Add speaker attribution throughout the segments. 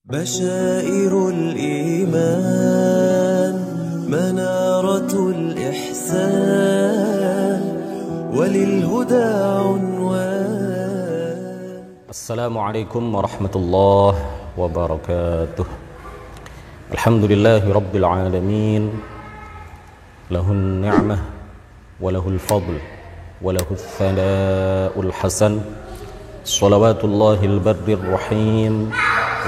Speaker 1: بشائر الإيمان منارة الإحسان وللهدى عنوان.
Speaker 2: السلام عليكم ورحمة الله وبركاته. الحمد لله رب العالمين، له النعمة وله الفضل وله الثناء الحسن، صلوات الله البر الرحيم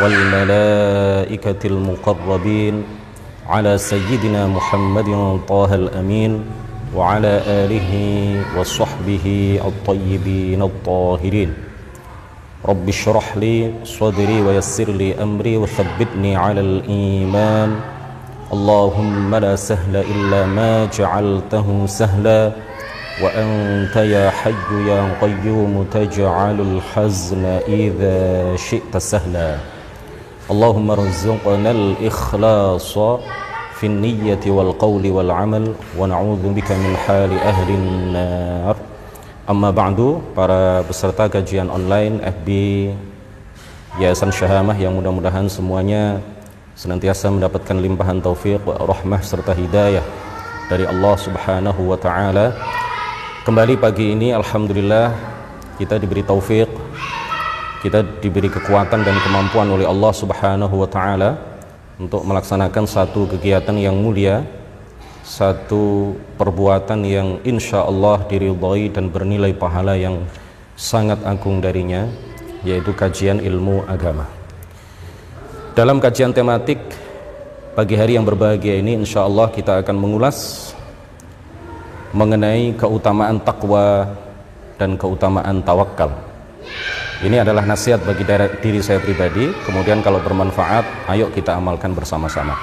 Speaker 2: والملائكة المقربين على سيدنا محمد طه الأمين وعلى آله وصحبه الطيبين الطاهرين. رب اشرح لي صدري ويسر لي أمري وثبتني على الإيمان. اللهم لا سهل إلا ما جعلته سهلا وأنت يا حي يا قيوم تجعل الحزن إذا شئت سهلا. اللهم ارزقنا الإخلاص في النية والقول والعمل ونعوذ بك من حال أهل النار. Amma ba'du, para peserta kajian online FB Yayasan Syahamah yang mudah-mudahan semuanya senantiasa mendapatkan limpahan taufik, rahmah serta hidayah dari Allah Subhanahu wa taala. Kembali pagi ini alhamdulillah kita diberi taufik, kita diberi kekuatan dan kemampuan oleh Allah Subhanahu wa taala untuk melaksanakan satu kegiatan yang mulia, satu perbuatan yang insya Allah diridhai dan bernilai pahala yang sangat agung darinya, yaitu kajian ilmu agama. Dalam kajian tematik pagi hari yang berbahagia ini, insya Allah kita akan mengulas mengenai keutamaan takwa dan keutamaan tawakal. Ini adalah nasihat bagi diri saya pribadi, kemudian kalau bermanfaat ayo kita amalkan bersama-sama.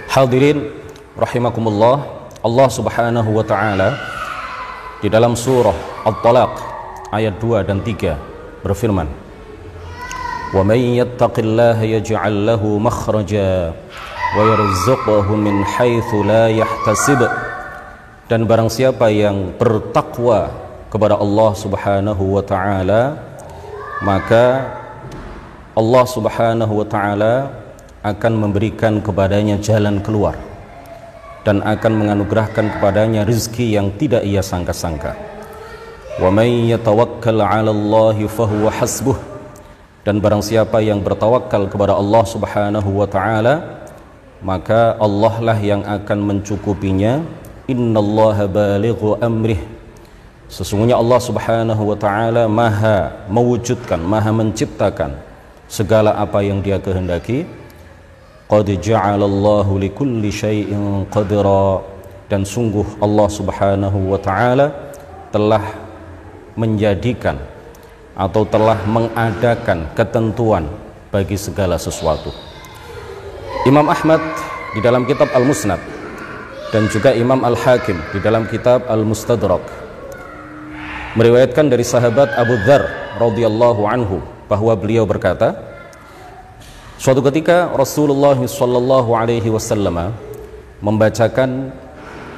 Speaker 2: Hadirin rahimakumullah, Allah Subhanahu wa taala di dalam surah At-Talaq ayat 2 dan 3 berfirman, "Wa may yattaqillaha yaj'al lahu makhraja wa yarzuqhu min haitsu la yahtasib." Dan barang siapa yang bertakwa kepada Allah Subhanahu wa taala, maka Allah Subhanahu wa taala akan memberikan kepadanya jalan keluar dan akan menganugerahkan kepadanya rezeki yang tidak ia sangka-sangka. Wa may yatawakkal 'ala Allahi fahuwa hasbuh. Dan barang siapa yang bertawakal kepada Allah Subhanahu wa taala, maka Allah lah yang akan mencukupinya. Innallaha balighu amrih. Sesungguhnya Allah Subhanahu wa taala maha mewujudkan, maha menciptakan segala apa yang Dia kehendaki. Qad ja'alallahu likulli syai'in qadra. Dan sungguh Allah Subhanahu wa taala telah menjadikan atau telah mengadakan ketentuan bagi segala sesuatu. Imam Ahmad di dalam kitab Al-Musnad dan juga Imam Al-Hakim di dalam kitab Al-Mustadrak meriwayatkan dari sahabat Abu Dzar radhiyallahu anhu bahwa beliau berkata, suatu ketika Rasulullah sallallahu alaihi wasallam membacakan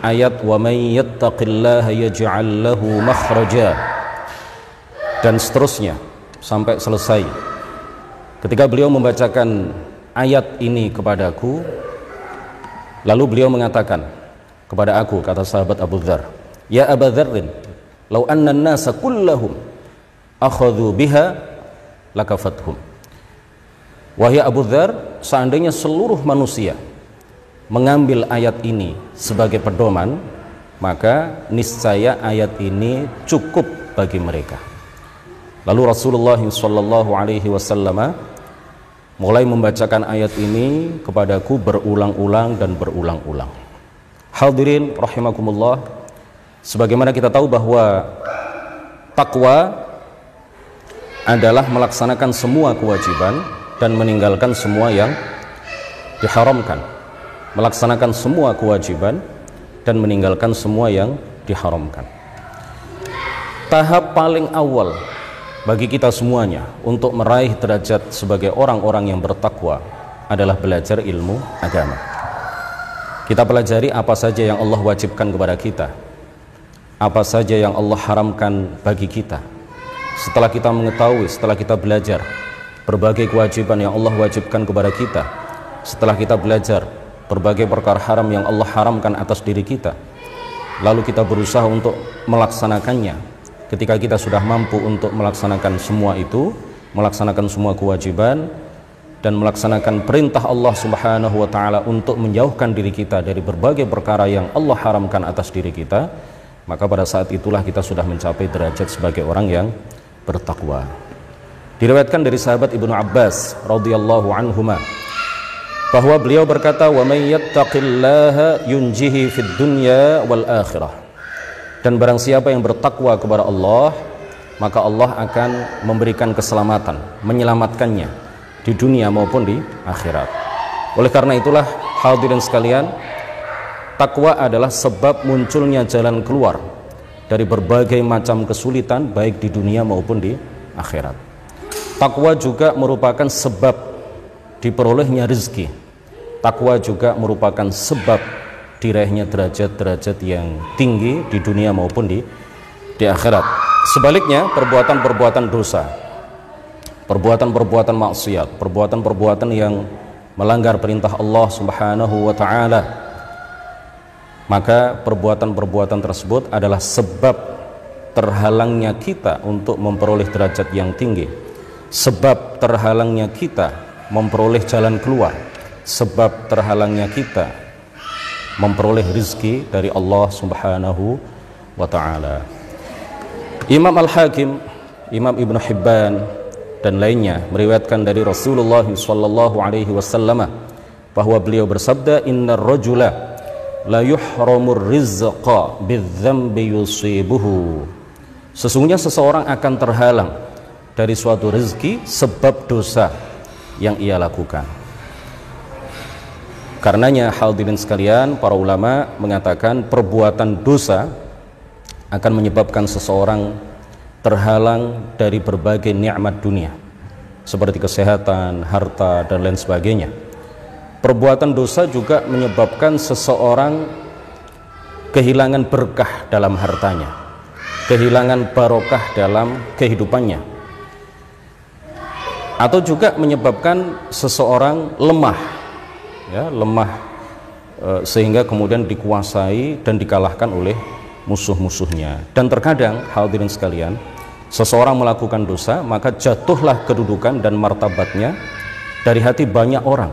Speaker 2: ayat wa may yattaqillaha yaj'al lahu makhraja dan seterusnya sampai selesai. Ketika beliau membacakan ayat ini kepadaku, lalu beliau mengatakan kepada aku, kata sahabat Abu Dzar, "Ya Aba Dzarrin, law anna an-nasa kullahum akhadhu biha lakafathum." Wahai Abu Dzar, seandainya seluruh manusia mengambil ayat ini sebagai pedoman, maka niscaya ayat ini cukup bagi mereka. Lalu Rasulullah sallallahu alaihi wasallam mulai membacakan ayat ini kepadaku berulang-ulang dan berulang-ulang. Hadirin rahimakumullah, sebagaimana kita tahu bahwa takwa adalah melaksanakan semua kewajiban dan meninggalkan semua yang diharamkan. Melaksanakan semua kewajiban dan meninggalkan semua yang diharamkan. Tahap paling awal bagi kita semuanya untuk meraih derajat sebagai orang-orang yang bertakwa adalah belajar ilmu agama. Kita pelajari apa saja yang Allah wajibkan kepada kita, apa saja yang Allah haramkan bagi kita. Setelah kita mengetahui, setelah kita belajar, berbagai kewajiban yang Allah wajibkan kepada kita, setelah kita belajar berbagai perkara haram yang Allah haramkan atas diri kita, lalu kita berusaha untuk melaksanakannya. Ketika kita sudah mampu untuk melaksanakan semua itu, melaksanakan semua kewajiban dan melaksanakan perintah Allah Subhanahu wa taala untuk menjauhkan diri kita dari berbagai perkara yang Allah haramkan atas diri kita, maka pada saat itulah kita sudah mencapai derajat sebagai orang yang bertakwa. Diriwayatkan dari sahabat Ibnu Abbas radhiyallahu anhuma bahwa beliau berkata, "Wa may yattaqillaha yunjihi fid dunya wal akhirah." Dan barang siapa yang bertakwa kepada Allah, maka Allah akan memberikan keselamatan, menyelamatkannya di dunia maupun di akhirat. Oleh karena itulah hadirin sekalian, takwa adalah sebab munculnya jalan keluar dari berbagai macam kesulitan baik di dunia maupun di akhirat. Takwa juga merupakan sebab diperolehnya rezeki. Takwa juga merupakan sebab diraihnya derajat-derajat yang tinggi di dunia maupun di akhirat. Sebaliknya, perbuatan-perbuatan dosa, perbuatan-perbuatan maksiat, perbuatan-perbuatan yang melanggar perintah Allah Subhanahu wa taala, maka perbuatan-perbuatan tersebut adalah sebab terhalangnya kita untuk memperoleh derajat yang tinggi, sebab terhalangnya kita memperoleh jalan keluar, sebab terhalangnya kita memperoleh rizki dari Allah Subhanahu wa ta'ala. Imam Al-Hakim, Imam Ibn Hibban dan lainnya meriwayatkan dari Rasulullah sallallahu alaihi wasallam bahwa beliau bersabda, "Innar rajula la yuhramur rizqa bidzambi yusibuhu." Sesungguhnya seseorang akan terhalang dari suatu rezeki sebab dosa yang ia lakukan. Karenanya hadirin sekalian, para ulama mengatakan perbuatan dosa akan menyebabkan seseorang terhalang dari berbagai nikmat dunia seperti kesehatan, harta dan lain sebagainya. Perbuatan dosa juga menyebabkan seseorang kehilangan berkah dalam hartanya, kehilangan barokah dalam kehidupannya, atau juga menyebabkan seseorang lemah, sehingga kemudian dikuasai dan dikalahkan oleh musuh-musuhnya. Dan terkadang hadirin sekalian, seseorang melakukan dosa, maka jatuhlah kedudukan dan martabatnya dari hati banyak orang,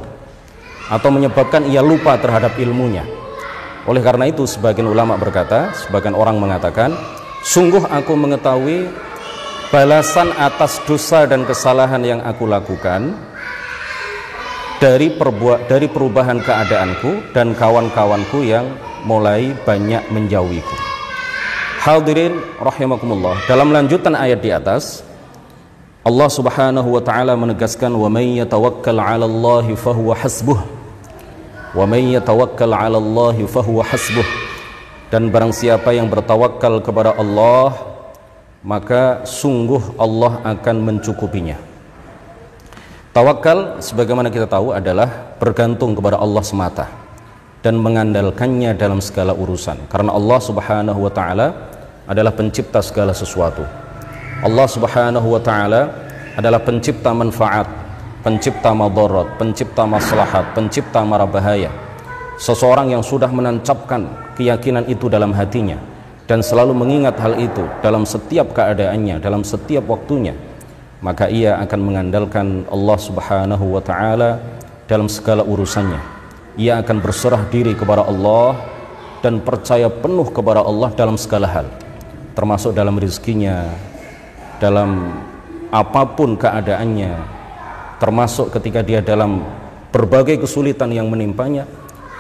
Speaker 2: atau menyebabkan ia lupa terhadap ilmunya. Oleh karena itu sebagian ulama berkata, sebagian orang mengatakan, sungguh aku mengetahui balasan atas dosa dan kesalahan yang aku lakukan dari perubahan keadaanku dan kawan-kawanku yang mulai banyak menjauhiku. Hadirin rahimakumullah, dalam lanjutan ayat di atas Allah Subhanahu wa taala menegaskan, "Wa may yatawakkal 'ala Allahi fahuwa hasbuh." Wa may yatawakkal 'ala Allahi fahuwa hasbuh. Dan barang siapa yang bertawakal kepada Allah, maka sungguh Allah akan mencukupinya. Tawakal sebagaimana kita tahu adalah bergantung kepada Allah semata dan mengandalkannya dalam segala urusan, karena Allah Subhanahu wa taala adalah pencipta segala sesuatu. Allah Subhanahu wa taala adalah pencipta manfaat, pencipta madarat, pencipta maslahat, pencipta mara bahaya. Seseorang yang sudah menancapkan keyakinan itu dalam hatinya dan selalu mengingat hal itu dalam setiap keadaannya, dalam setiap waktunya, maka ia akan mengandalkan Allah Subhanahu wa ta'ala dalam segala urusannya. Ia akan berserah diri kepada Allah dan percaya penuh kepada Allah dalam segala hal, termasuk dalam rezekinya, dalam apapun keadaannya, termasuk ketika dia dalam berbagai kesulitan yang menimpanya,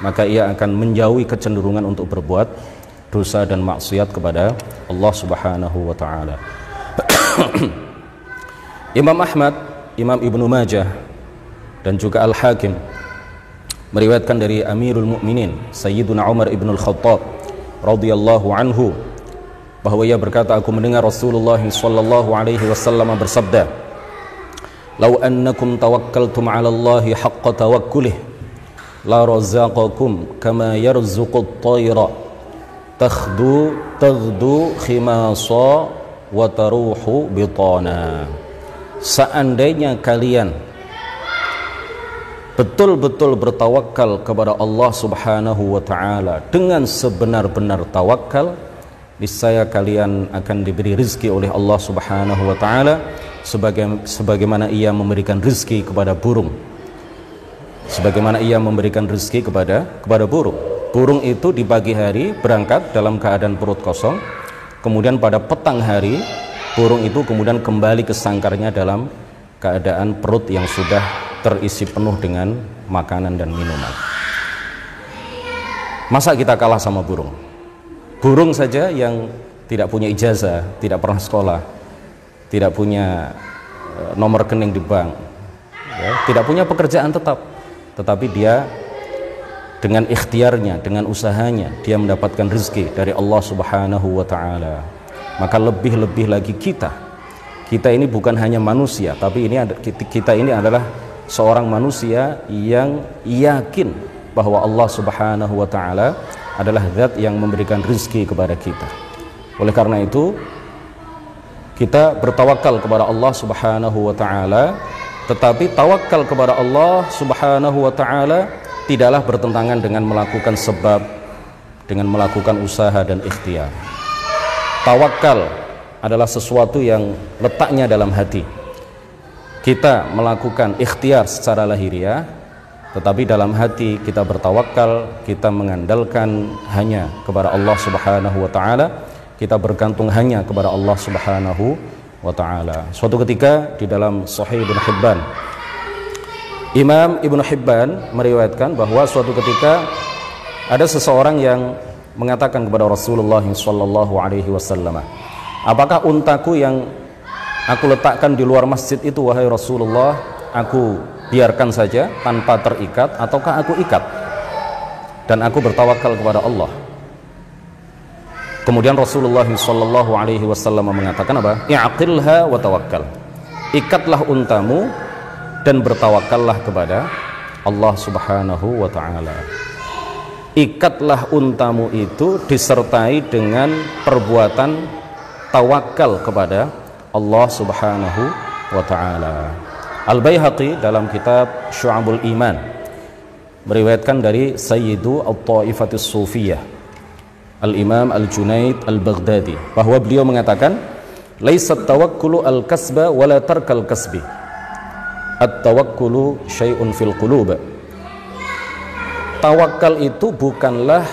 Speaker 2: maka ia akan menjauhi kecenderungan untuk berbuat dosa dan maksiat kepada Allah Subhanahu wa ta'ala. Imam Ahmad, Imam Ibnu Majah dan juga Al-Hakim meriwayatkan dari Amirul Mukminin Sayyiduna Umar ibn al-Khattab radhiyallahu anhu bahwa ia berkata, aku mendengar Rasulullah sallallahu alaihi wasallam bersabda, "Lau annakum tawakkaltum 'ala Allahi haqqa tawakkulih la razaqakum kama yarzuqu at-tayra taghdu khimasa wa taruhu bitana." seandainya kalian betul-betul bertawakal kepada Allah Subhanahu wa ta'ala dengan sebenar-benar tawakal, niscaya kalian akan diberi rizki oleh Allah Subhanahu wa ta'ala sebagaimana ia memberikan rizki kepada burung. Sebagaimana ia memberikan rizki kepada burung. Burung itu di pagi hari berangkat dalam keadaan perut kosong, kemudian pada petang hari burung itu kemudian kembali ke sangkarnya dalam keadaan perut yang sudah terisi penuh dengan makanan dan minuman. Masa kita kalah sama burung? Burung saja yang tidak punya ijazah, tidak pernah sekolah, tidak punya nomor rekening di bank, ya, tidak punya pekerjaan tetap, tetapi dia dengan ikhtiarnya, dengan usahanya, dia mendapatkan rezeki dari Allah Subhanahu wa ta'ala. Maka lebih-lebih lagi kita ini bukan hanya manusia, tapi kita ini adalah seorang manusia yang yakin bahwa Allah Subhanahu wa ta'ala adalah zat yang memberikan rezeki kepada kita. Oleh karena itu kita bertawakal kepada Allah Subhanahu wa ta'ala, tetapi tawakal kepada Allah Subhanahu wa ta'ala tidaklah bertentangan dengan melakukan sebab, dengan melakukan usaha dan ikhtiar. Tawakal adalah sesuatu yang letaknya dalam hati. Kita melakukan ikhtiar secara lahiriah, tetapi dalam hati kita bertawakal, kita mengandalkan hanya kepada Allah Subhanahu wa ta'ala, kita bergantung hanya kepada Allah Subhanahu wa ta'ala. Suatu ketika di dalam Sahih Ibnu Hibban, Imam Ibnu Hibban meriwayatkan bahwa suatu ketika ada seseorang yang mengatakan kepada Rasulullah sallallahu alaihi wasallam, apakah untaku yang aku letakkan di luar masjid itu, wahai Rasulullah, aku biarkan saja tanpa terikat, ataukah aku ikat dan aku bertawakal kepada Allah? Kemudian Rasulullah sallallahu alaihi wasallam mengatakan apa? I'qilha wa tawakkal. Ikatlah untamu dan bertawakallah kepada Allah Subhanahu wa ta'ala. Ikatlah untamu itu disertai dengan perbuatan tawakal kepada Allah Subhanahu wa ta'ala. Al-Baihaqi dalam kitab Syu'abul Iman meriwayatkan dari Sayyidu At-Ta'ifatis Sufiyah, Al-Imam Al-Junaid Al-Baghdadi, bahwa beliau mengatakan, laisat tawakkulu al-kasba wala tarkal kasbi, at-tawakkulu syai'un fil qulub. Tawakal itu bukanlah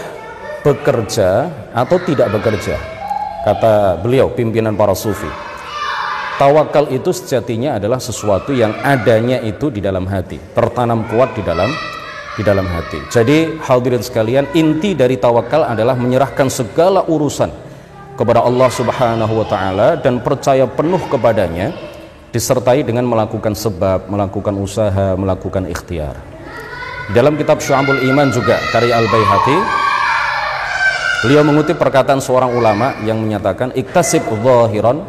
Speaker 2: bekerja atau tidak bekerja, kata beliau, pimpinan para sufi. Tawakal itu sejatinya adalah sesuatu yang adanya itu di dalam hati, tertanam kuat di dalam hati. Jadi hadirin sekalian, inti dari tawakal adalah menyerahkan segala urusan kepada Allah Subhanahu wa ta'ala dan percaya penuh kepadanya, disertai dengan melakukan sebab, melakukan usaha, melakukan ikhtiar. Dalam kitab Syu'abul Iman juga karya Al-Baihaqi, beliau mengutip perkataan seorang ulama yang menyatakan, iktasib zahiran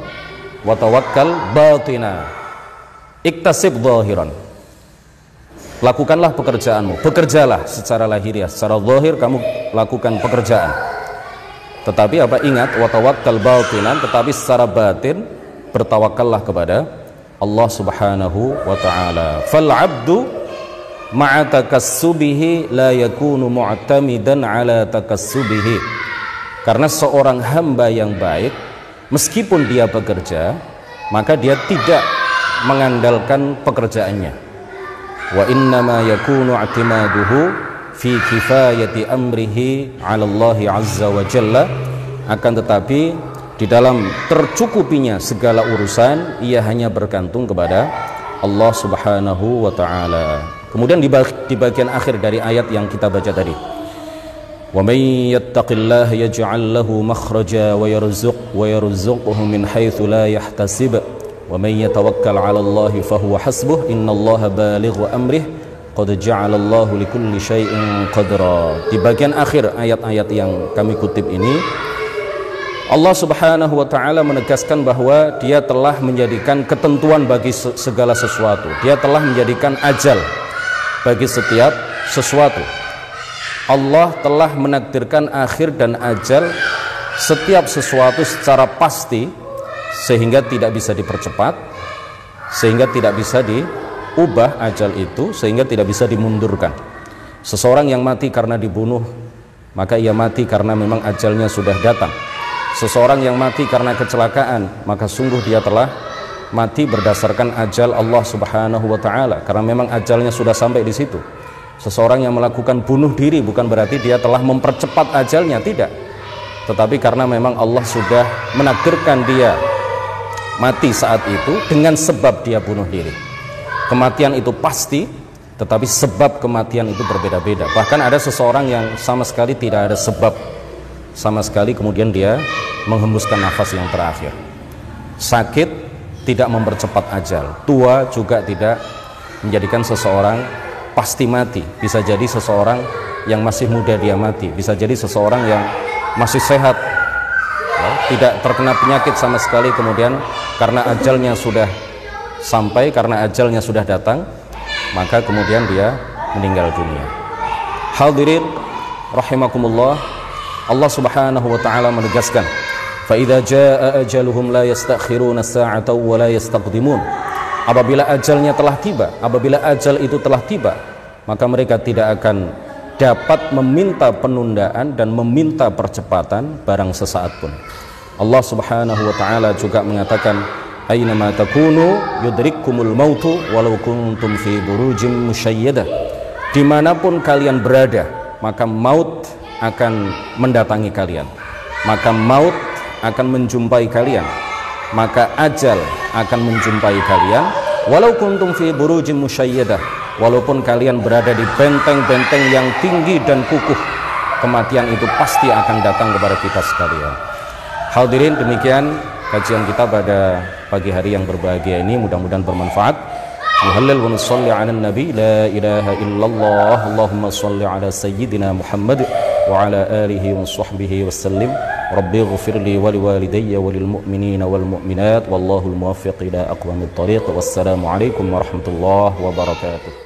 Speaker 2: wa tawakkal batina. Iktasib zahiran, lakukanlah pekerjaanmu, bekerjalah secara lahiriah, secara zahir kamu lakukan pekerjaan, tetapi apa, ingat, wa tawakkal batinan, tetapi secara batin bertawakallah kepada Allah Subhanahu wa ta'ala. Fal 'abdu ma'a takassubihi la yakunu mu'tamidan 'ala takassubihi. Karena seorang hamba yang baik, meskipun dia bekerja, maka dia tidak mengandalkan pekerjaannya. Wa innama yakunu i'timaduhu fi kifayati amrihi 'ala Allah 'azza wa jalla. Akan tetapi di dalam tercukupinya segala urusan, ia hanya bergantung kepada Allah Subhanahu wa ta'ala. Kemudian di bagian akhir dari ayat yang kita baca tadi, wa may yattaqillaha yaj'al lahu makhraja wa yarzuqhu min haitsu la yahtasib wa may yatawakkal 'ala Allahi fahuwa hasbuh innallaha balighu amrih qad ja'ala Allahu likulli syai'in qadra. Di bagian akhir ayat-ayat yang kami kutip ini, Allah Subhanahu wa ta'ala menegaskan bahwa dia telah menjadikan ketentuan bagi segala sesuatu. Dia telah menjadikan ajal bagi setiap sesuatu. Allah telah menakdirkan akhir dan ajal setiap sesuatu secara pasti, sehingga tidak bisa dipercepat, sehingga tidak bisa diubah ajal itu, sehingga tidak bisa dimundurkan. Seseorang yang mati karena dibunuh, maka ia mati karena memang ajalnya sudah datang. Seseorang yang mati karena kecelakaan, maka sungguh dia telah mati berdasarkan ajal Allah Subhanahu wa taala, karena memang ajalnya sudah sampai di situ. Seseorang yang melakukan bunuh diri bukan berarti dia telah mempercepat ajalnya, tidak. Tetapi karena memang Allah sudah menakdirkan dia mati saat itu dengan sebab dia bunuh diri. Kematian itu pasti, tetapi sebab kematian itu berbeda-beda. Bahkan ada seseorang yang sama sekali tidak ada sebab sama sekali, kemudian dia menghembuskan nafas yang terakhir. Sakit tidak mempercepat ajal, tua juga tidak menjadikan seseorang pasti mati. Bisa jadi seseorang yang masih muda dia mati, bisa jadi seseorang yang masih sehat, ya, tidak terkena penyakit sama sekali, kemudian karena ajalnya sudah sampai, karena ajalnya sudah datang, maka kemudian dia meninggal dunia. Hadirin rahimakumullah, Allah Subhanahu wa taala menegaskan, fa idza jaa ajaluhum la yastakhiruna sa'atan wa la yastaqdimun. Apabila ajalnya telah tiba, apabila ajal itu telah tiba, maka mereka tidak akan dapat meminta penundaan dan meminta percepatan barang sesaat pun. Allah Subhanahu wa taala juga mengatakan, aynama takunu yudrikkumul mautu walau kuntum fi burujim musyayyadah. Dimanapun kalian berada, maka maut akan mendatangi kalian, maka maut akan menjumpai kalian, maka ajal akan menjumpai kalian, walau kuntum fi burujim musyayyadah, walaupun kalian berada di benteng-benteng yang tinggi dan kukuh, kematian itu pasti akan datang kepada kita sekalian. Hadirin, demikian kajian kita pada pagi hari yang berbahagia ini, mudah-mudahan bermanfaat. Nuhallil wa nusalli ala nabi la ilaha illallah, Allahumma salli ala sayyidina Muhammad wa ala alihi wa sahbihi wa sallim. Rabbi ighfirli wa liwalidayya wa lil mu'minina wal mu'minat, wallahu al muwaffiq ila aqwamit thariq. Wassalamu alaikum warahmatullahi wabarakatuh.